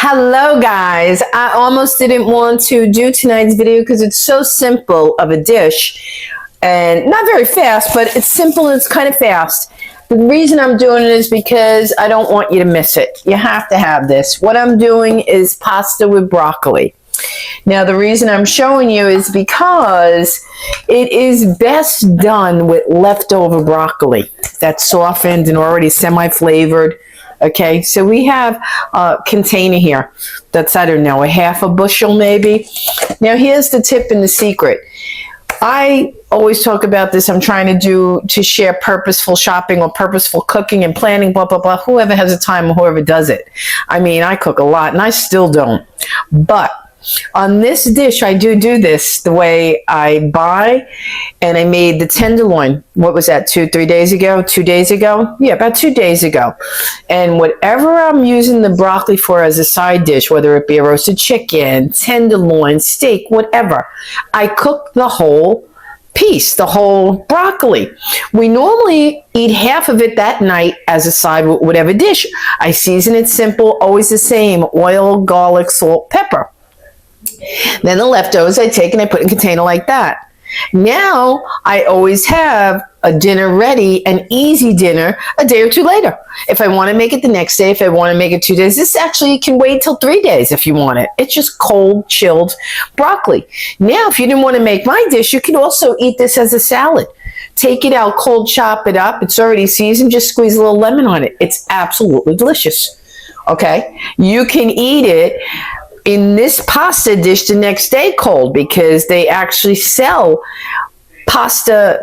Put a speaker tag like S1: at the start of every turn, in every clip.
S1: Hello guys, I almost didn't want to do tonight's video because it's so simple of a dish and not very fast, but it's simple and it's kind of fast. The reason I'm doing it is because I don't want you to miss it. You have to have this. What I'm doing is pasta with broccoli. Now the reason I'm showing you is because it is best done with leftover broccoli that's softened and already semi-flavored. Okay, so we have a container here that's, I don't know, a half a bushel maybe. Now here's the tip and the secret. I always talk about this. I'm trying to share purposeful shopping or purposeful cooking and planning, blah, blah, blah. Whoever has the time or whoever does it. I mean, I cook a lot and I still don't. But on this dish, I do this the way I buy, and I made the tenderloin. What was that, 2 days ago? 2 days ago? Yeah, about 2 days ago. And whatever I'm using the broccoli for as a side dish, whether it be a roasted chicken, tenderloin, steak, whatever, I cook the whole piece, the whole broccoli. We normally eat half of it that night as a side with whatever dish. I season it simple, always the same: oil, garlic, salt, pepper. Then the leftovers I take and I put in a container like that. Now I always have a dinner ready, an easy dinner, a day or two later. If I want to make it the next day, if I want to make it 2 days, this actually can wait till 3 days if you want it. It's just cold, chilled broccoli. Now, if you didn't want to make my dish, you can also eat this as a salad. Take it out, cold chop it up. It's already seasoned. Just squeeze a little lemon on it. It's absolutely delicious. Okay? You can eat it in this pasta dish the next day cold, because they actually sell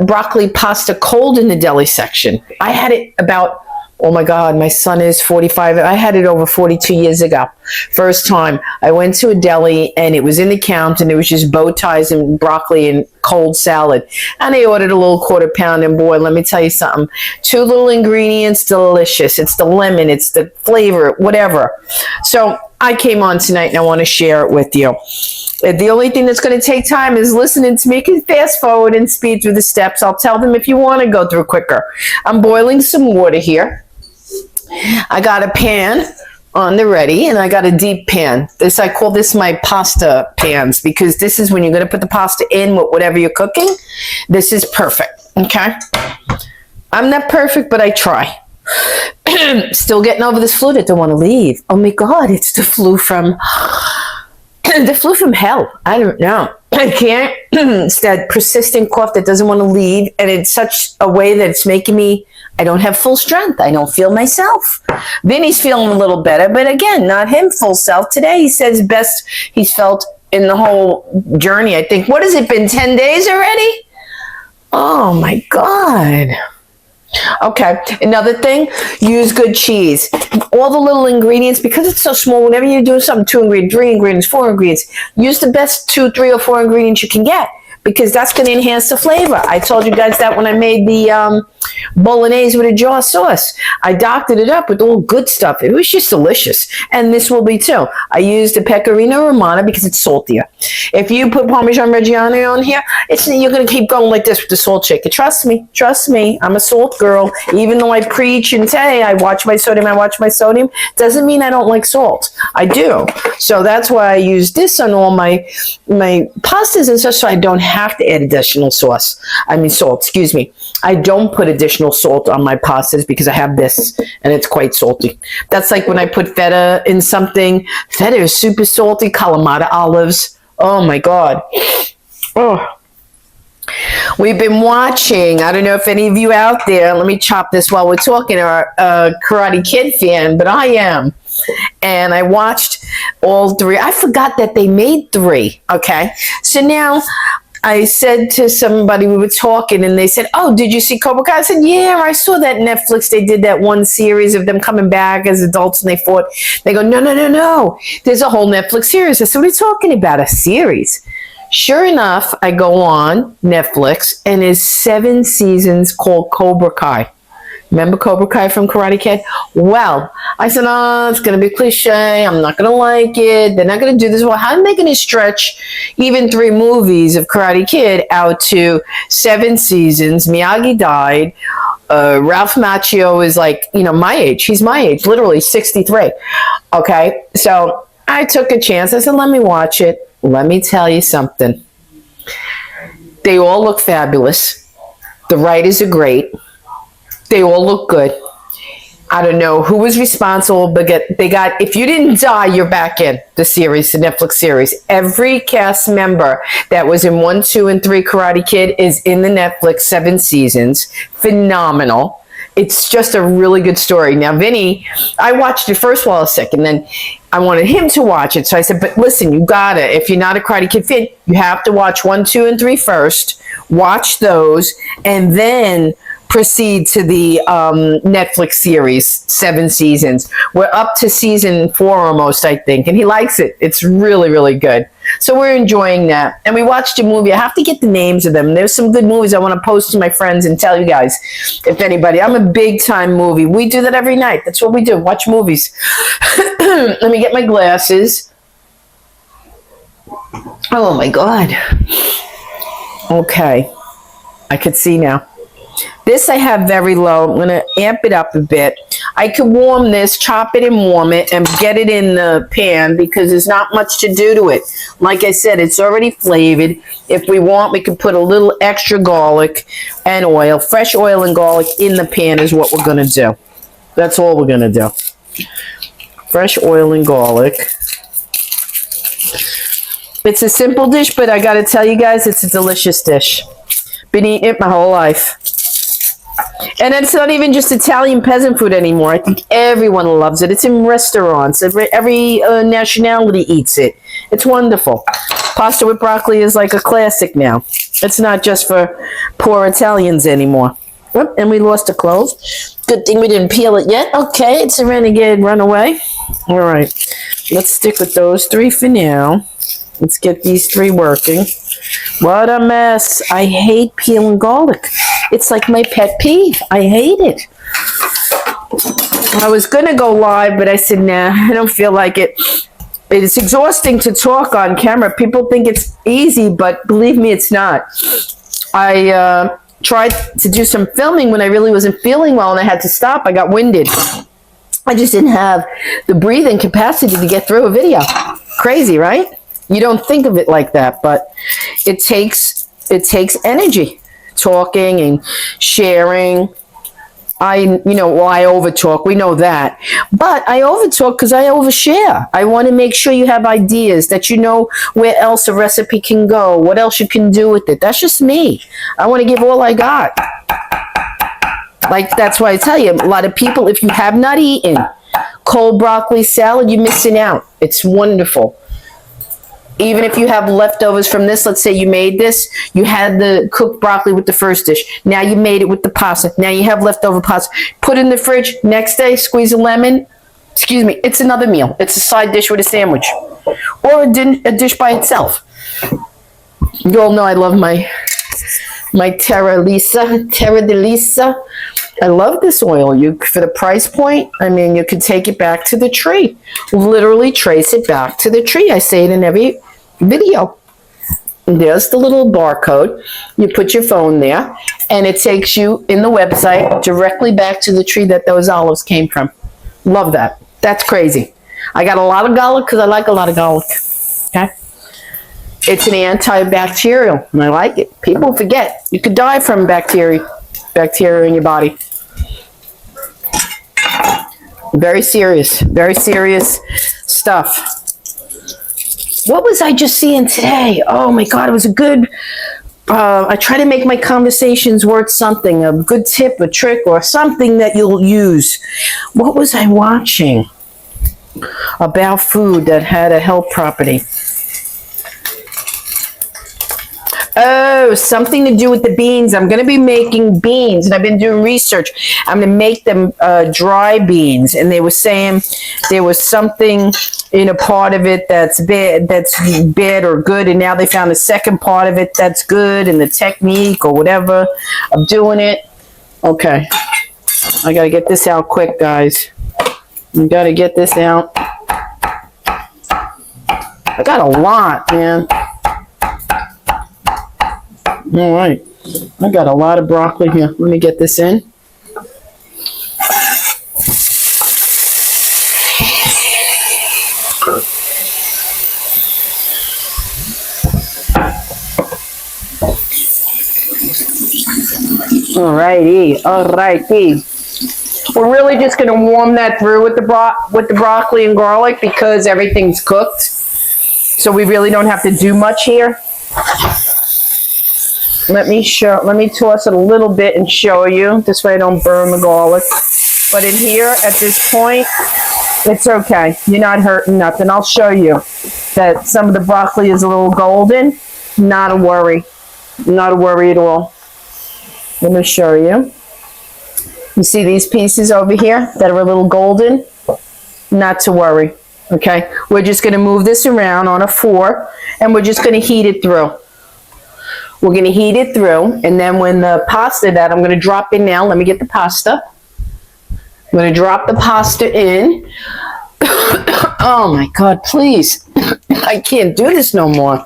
S1: broccoli pasta cold in the deli section. I had it about, oh my God, my son is 45. I had it over 42 years ago. First time I went to a deli and it was in the count and it was just bow ties and broccoli and cold salad. And I ordered a little quarter pound, and boy, let me tell you something. 2 little ingredients, delicious. It's the lemon, it's the flavor, whatever. So I came on tonight and I want to share it with you. The only thing that's going to take time is listening to me. You can fast forward and speed through the steps. I'll tell them if you want to go through quicker. I'm boiling some water here. I got a pan on the ready, and I got a deep pan. I call this my pasta pans, because this is when you're going to put the pasta in with whatever you're cooking. This is perfect, okay? I'm not perfect, but I try. Still getting over this flu that don't want to leave. Oh my God, it's the flu from hell. I don't know. I can't. It's that persistent cough that doesn't want to leave, and it's such a way that it's making me, I don't have full strength. I don't feel myself. Vinny's feeling a little better, but again, not him full self. Today he says best he's felt in the whole journey. I think, what has it been, 10 days already? Oh my God. Okay, another thing, use good cheese. All the little ingredients, because it's so small, whenever you're doing something, 2 ingredients, 3 ingredients, 4 ingredients, use the best 2, 3, or 4 ingredients you can get, because that's going to enhance the flavor. I told you guys that when I made the bolognese with a jar sauce. I doctored it up with all good stuff. It was just delicious. And this will be too. I used the pecorino romano because it's saltier. If you put Parmesan Reggiano on here, you're going to keep going like this with the salt shaker. Trust me. Trust me. I'm a salt girl. Even though I preach and say I watch my sodium, doesn't mean I don't like salt. I do. So that's why I use this on all my pastas and such, so I don't have to add additional salt, excuse me. I don't put additional salt on my pastas because I have this and it's quite salty. That's like when I put feta in something. Feta is super salty. Kalamata olives. Oh my God. Oh. We've been watching, I don't know if any of you out there, let me chop this while we're talking, are a Karate Kid fan, but I am. And I watched all 3. I forgot that they made 3. Okay. So now I said to somebody, we were talking, and they said, oh, did you see Cobra Kai? I said, yeah, I saw that Netflix. They did that one series of them coming back as adults and they fought. They go, no. There's a whole Netflix series. I said, what are you talking about? A series? Sure enough, I go on Netflix, and there's 7 seasons called Cobra Kai. Remember Cobra Kai from Karate Kid? Well, I said, it's going to be cliche. I'm not going to like it. They're not going to do this. Well, how are they going to stretch even 3 movies of Karate Kid out to 7 seasons? Miyagi died. Ralph Macchio is like, my age. He's my age, literally 63. Okay, so I took a chance. I said, let me watch it. Let me tell you something. They all look fabulous. The writers are great. They all look good. I don't know who was responsible, but they got, if you didn't die, you're back in the series, the Netflix series. Every cast member that was in 1, 2, and 3 Karate Kid is in the Netflix 7 seasons. Phenomenal. It's just a really good story. Now, Vinny, I watched it first while I was sick, and then I wanted him to watch it. So I said, but listen, you gotta, if you're not a Karate Kid fan, you have to watch 1, 2, and 3 first. Watch those, and then proceed to the Netflix series, 7 seasons. We're up to season 4 almost, I think, and he likes it. It's really, really good. So we're enjoying that. And we watched a movie. I have to get the names of them. There's some good movies I want to post to my friends and tell you guys, if anybody. I'm a big-time movie. We do that every night. That's what we do, watch movies. Let me get my glasses. Oh, my God. Okay. I could see now. This I have very low. I'm going to amp it up a bit. I could warm this, chop it and warm it, and get it in the pan because there's not much to do to it. Like I said, it's already flavored. If we want, we can put a little extra garlic and oil. Fresh oil and garlic in the pan is what we're going to do. That's all we're going to do. Fresh oil and garlic. It's a simple dish, but I got to tell you guys, it's a delicious dish. Been eating it my whole life. And it's not even just Italian peasant food anymore. I think everyone loves it. It's in restaurants. Every nationality eats it. It's wonderful. Pasta with broccoli is like a classic now. It's not just for poor Italians anymore. Whoop, and we lost the clothes. Good thing we didn't peel it yet. Okay, it's a renegade runaway. All right. Let's stick with those 3 for now. Let's get these 3 working. What a mess. I hate peeling garlic. It's like my pet peeve. I hate it. I was going to go live, but I said, nah, I don't feel like it. It's exhausting to talk on camera. People think it's easy, but believe me, it's not. I tried to do some filming when I really wasn't feeling well, and I had to stop. I got winded. I just didn't have the breathing capacity to get through a video. Crazy, right? You don't think of it like that, but it takes energy, talking and sharing. I overtalk. We know that. But I overtalk because I overshare. I want to make sure you have ideas, that you know where else a recipe can go, what else you can do with it. That's just me. I want to give all I got. Like, that's why I tell you, a lot of people, if you have not eaten cold broccoli salad, you're missing out. It's wonderful. Even if you have leftovers from this, let's say you made this, you had the cooked broccoli with the first dish. Now you made it with the pasta. Now you have leftover pasta. Put it in the fridge. Next day, squeeze a lemon. Excuse me, it's another meal. It's a side dish with a sandwich. Or a dish by itself. You all know I love my Terra de Lisa. I love this oil. For the price point, I mean, you could take it back to the tree. Literally trace it back to the tree. I say it in every video. And there's the little barcode. You put your phone there, and it takes you in the website directly back to the tree that those olives came from. Love that. That's crazy. I got a lot of garlic because I like a lot of garlic. Okay? It's an antibacterial, and I like it. People forget. You could die from bacteria in your body. Very serious stuff. What was I just seeing today? Oh my God, it was a good, I try to make my conversations worth something, a good tip, a trick, or something that you'll use. What was I watching about food that had a health property? Oh, something to do with the beans. I'm going to be making beans, and I've been doing research. I'm going to make them dry beans, and they were saying there was something in a part of it that's bad or good, and now they found a second part of it that's good, and the technique or whatever of doing it. Okay, I got to get this out quick, guys. You got to get this out. I got a lot, man. All right, I got a lot of broccoli here. Let me get this in. Alrighty, alrighty. We're really just going to warm that through with the broccoli and garlic because everything's cooked. So we really don't have to do much here. Let me toss it a little bit and show you. This way I don't burn the garlic. But in here, at this point, it's okay. You're not hurting nothing. I'll show you that some of the broccoli is a little golden. Not a worry. Not a worry at all. Let me show you. You see these pieces over here that are a little golden? Not to worry. Okay? We're just going to move this around on a fork, and we're just going to heat it through. We're going to heat it through, and then when the pasta that I'm going to drop in now, let me get the pasta. I'm going to drop the pasta in. Oh my God, please. I can't do this no more.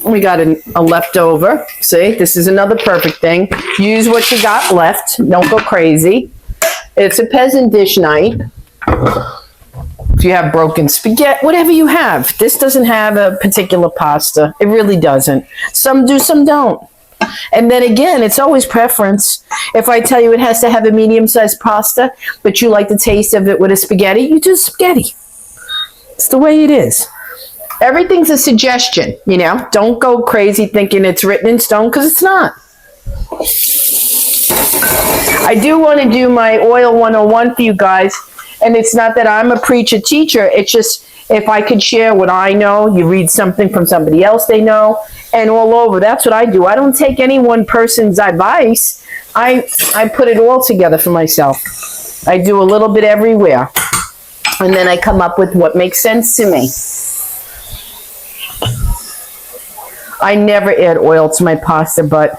S1: We got a leftover. See, this is another perfect thing. Use what you got left. Don't go crazy. It's a peasant dish night. If you have broken spaghetti, whatever you have. This doesn't have a particular pasta. It really doesn't. Some do, some don't. And then again, it's always preference. If I tell you it has to have a medium-sized pasta, but you like the taste of it with a spaghetti, you do spaghetti. It's the way it is. Everything's a suggestion, you know. Don't go crazy thinking it's written in stone, because it's not. I do want to do my oil 101 for you guys, and it's not that I'm a preacher teacher. It's just if I could share what I know, you read something from somebody else they know, and all over. That's what I do. I don't take any one person's advice. I put it all together for myself. I do a little bit everywhere, and then I come up with what makes sense to me. I never add oil to my pasta, but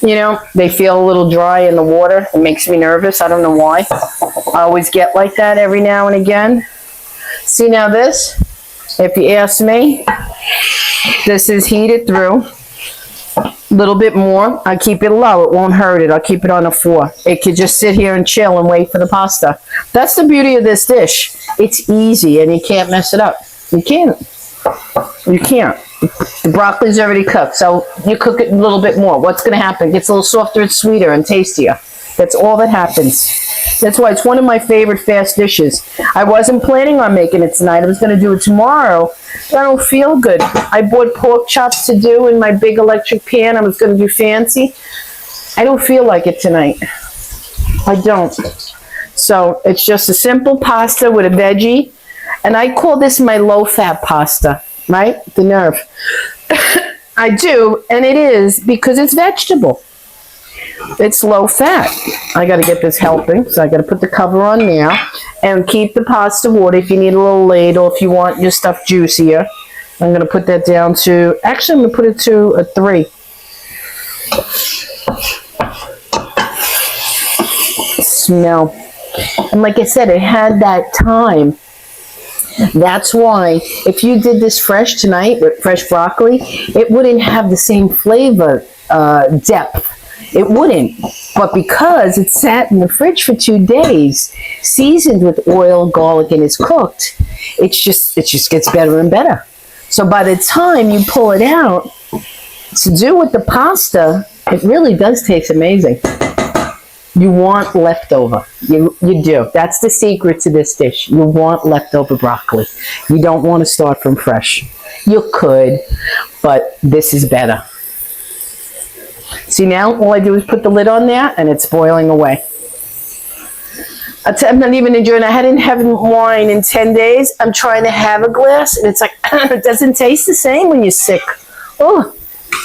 S1: you know, they feel a little dry in the water. It makes me nervous. I don't know why. I always get like that every now and again. See now this, if you ask me, this is heated through. A little bit more. I keep it low. It won't hurt it. I'll keep it on a 4. It could just sit here and chill and wait for the pasta. That's the beauty of this dish. It's easy and you can't mess it up. You can't. You can't. The broccoli's already cooked, so you cook it a little bit more. What's going to happen? It gets a little softer and sweeter and tastier. That's all that happens. That's why it's one of my favorite fast dishes. I wasn't planning on making it tonight. I was going to do it tomorrow. But I don't feel good. I bought pork chops to do in my big electric pan. I was going to do fancy. I don't feel like it tonight. I don't. So it's just a simple pasta with a veggie. And I call this my low-fat pasta, right? The nerve. I do, and it is because it's vegetable. It's low-fat. I got to get this helping, so I got to put the cover on now and keep the pasta water if you need a little ladle, if you want your stuff juicier. I'm going to put that down to, actually I'm going to put it to a 3. Smell. And like I said, it had that time. That's why if you did this fresh tonight with fresh broccoli, it wouldn't have the same flavor depth. It wouldn't. But because it sat in the fridge for 2 days, seasoned with oil, garlic, and is cooked, it just gets better and better. So by the time you pull it out to do with the pasta, it really does taste amazing. You want leftover. You do. That's the secret to this dish. You want leftover broccoli. You don't want to start from fresh. You could, but this is better. See now, all I do is put the lid on there and it's boiling away. I'm not even enjoying it. I hadn't had wine in 10 days. I'm trying to have a glass and it's like, it doesn't taste the same when you're sick. Oh,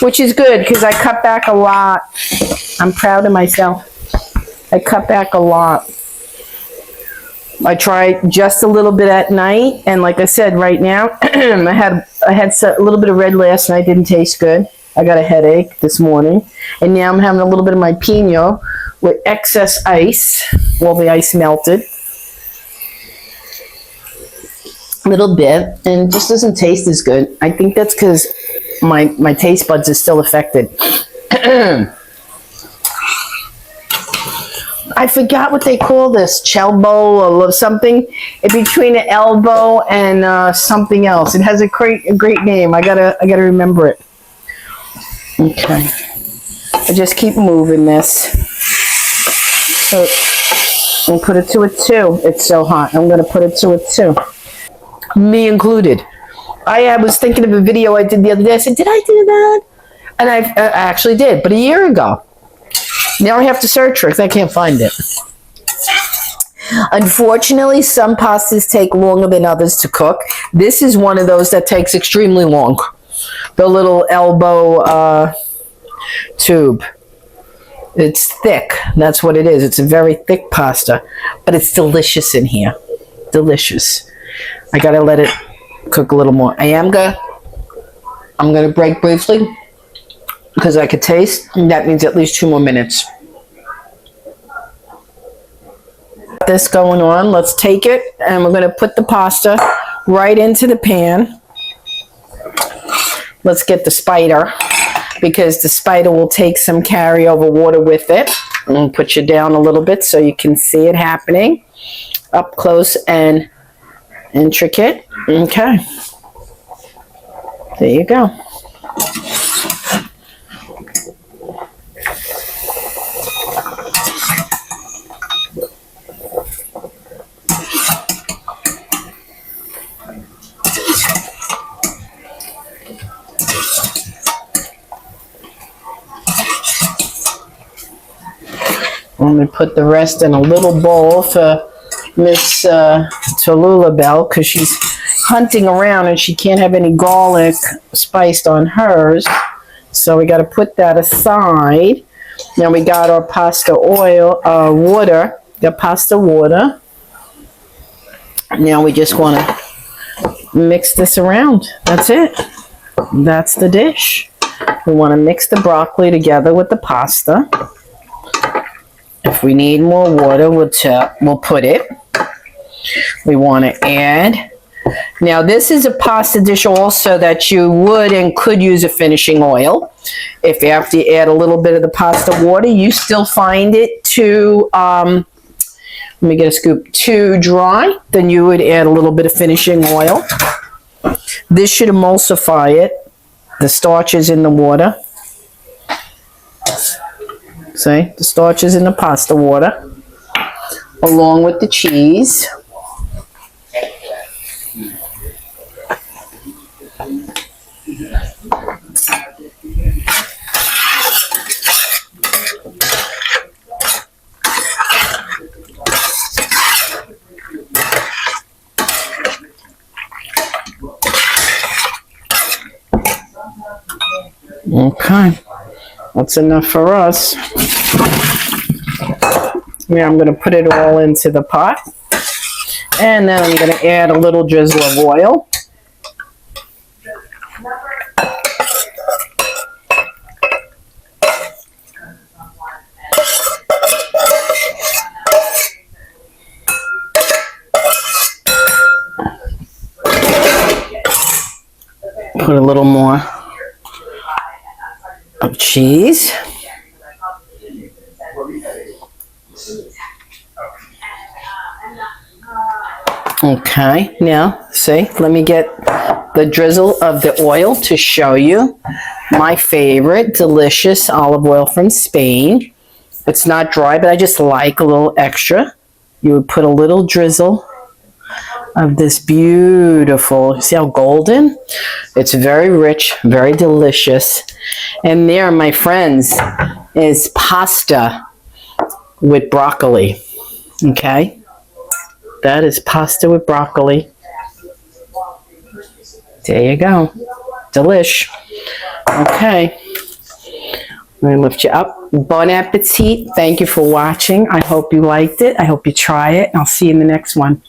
S1: which is good because I cut back a lot. I'm proud of myself. I cut back a lot. I try just a little bit at night, and like I said, right now, I had a little bit of red last night. Didn't taste good. I got a headache this morning, and now I'm having a little bit of my Pinot with excess ice. All the ice melted, a little bit, and it just doesn't taste as good. I think that's because my taste buds are still affected. I forgot what they call this, chelbo or something, in between the elbow and something else. It has a great name. I gotta remember it. Okay. I just keep moving this. So I'll put it to a 2. It's so hot. I'm going to put it to a 2. Me included. I was thinking of a video I did the other day. I said, did I do that? And I actually did, but a year ago. Now I have to search for it because I can't find it. Unfortunately, some pastas take longer than others to cook. This is one of those that takes extremely long. The little elbow tube. It's thick. That's what it is. It's a very thick pasta, but it's delicious in here. Delicious. I gotta let it cook a little more. I'm gonna break briefly because I could taste. That means at least 2 more minutes. This going on. Let's take it and we're gonna put the pasta right into the pan. Let's get the spider because the spider will take some carryover water with it. I'm gonna put you down a little bit so you can see it happening up close and intricate. Okay. There you go. I'm going to put the rest in a little bowl for Miss Tallulah Bell because she's hunting around and she can't have any garlic spiced on hers. So we got to put that aside. Now we got our pasta oil, water. Got pasta water. Now we just want to mix this around. That's it. That's the dish. We want to mix the broccoli together with the pasta. If we need more water, we'll put it. We want to add. Now this is a pasta dish also that you would and could use a finishing oil. If after you add a little bit of the pasta water, you still find it too, let me get a scoop, too dry, then you would add a little bit of finishing oil. This should emulsify it. The starch is in the water. See, the starch is in the pasta water, along with the cheese. Okay, that's enough for us. Now I'm going to put it all into the pot. And then I'm going to add a little drizzle of oil. Put a little more of cheese. Okay, now see, let me get the drizzle of the oil to show you my favorite delicious olive oil from Spain. It's not dry, but I just like a little extra. You would put a little drizzle of this beautiful, see how golden? It's very rich, very delicious. And there, my friends, is pasta with broccoli. Okay? That is pasta with broccoli. There you go. Delish. Okay. Let me lift you up. Bon appetit. Thank you for watching. I hope you liked it. I hope you try it. I'll see you in the next one.